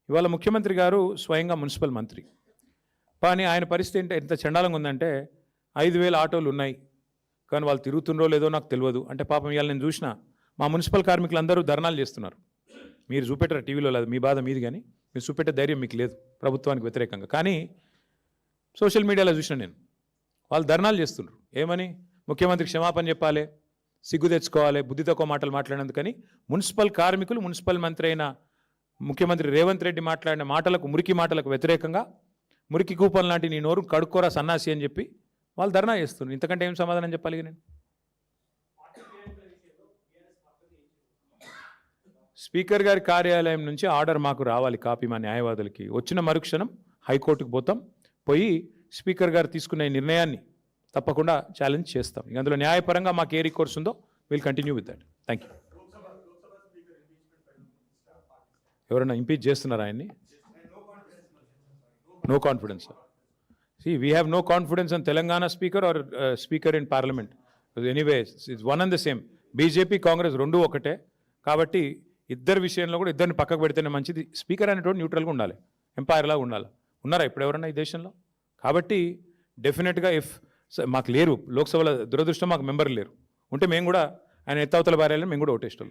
ఇవాళ ముఖ్యమంత్రి గారు స్వయంగా మున్సిపల్ మంత్రి. కానీ ఆయన పరిస్థితి ఎంత చండాలంగా ఉందంటే 5,000 ఆటోలు ఉన్నాయి, కానీ వాళ్ళు తిరుగుతుండ్రో లేదో నాకు తెలియదు. అంటే పాపం ఇవాళ నేను చూసిన మా మున్సిపల్ కార్మికులందరూ ధర్నాలు చేస్తున్నారు. మీరు చూపెట్టరు టీవీలో, లేదు మీ బాధ మీది, కానీ మీరు చూపెట్టే ధైర్యం మీకు లేదు ప్రభుత్వానికి వ్యతిరేకంగా. కానీ సోషల్ మీడియాలో చూసిన నేను, వాళ్ళు ధర్నాలు చేస్తున్నారు. ఏమని? ముఖ్యమంత్రికి క్షమాపణ చెప్పాలి, సిగ్గు తెచ్చుకోవాలి, బుద్ధి తక్కువ మాటలు మాట్లాడినందుకని మున్సిపల్ కార్మికులు మున్సిపల్ మంత్రి అయిన ముఖ్యమంత్రి రేవంత్ రెడ్డి మాట్లాడిన మాటలకు, మురికి మాటలకు వ్యతిరేకంగా మురికి కూపన్ లాంటి నీ నోరు కడుక్కోరా సన్నాసి అని చెప్పి వాళ్ళు ధర్నా చేస్తున్నారు. ఇంతకంటే ఏం సమాధానం చెప్పాలి నేను? స్పీకర్ గారి కార్యాలయం నుంచి ఆర్డర్ మాకు రావాలి, కాపీ మా న్యాయవాదులకి. వచ్చిన మరుక్షణం హైకోర్టుకు పోతాం, పోయి స్పీకర్ గారు తీసుకునే నిర్ణయాన్ని తప్పకుండా ఛాలెంజ్ చేస్తాం. ఇక అందులో న్యాయపరంగా మాకు ఏ రికోర్స్ ఉందో will continue with that. Thank you. ఎవరైనా ఇంపీచ్ చేస్తున్నారా ఆయన్ని? No confidence, sir. See, we have no confidence in Telangana speaker or speaker in parliament. Anyway, it's one and the same. BJP Congress రెండు ఒకటే. కాబట్టి ఇద్దరు విషయంలో కూడా ఇద్దరిని పక్కకు పెడితేనే మంచిది. స్పీకర్ అనేటువంటి న్యూట్రల్గా ఉండాలి, ఎంపైర్ లాగా ఉండాలి. ఉన్నారా ఇప్పుడు ఎవరన్నా ఈ దేశంలో? కాబట్టి డెఫినెట్గా మాకు లేరు లోక్సభలో, దురదృష్టం మాకు మెంబర్లు లేరు. ఉంటే మేము కూడా ఆయన ఎత్తవతల బారేయాలని మేము కూడా ఓటేస్తాం.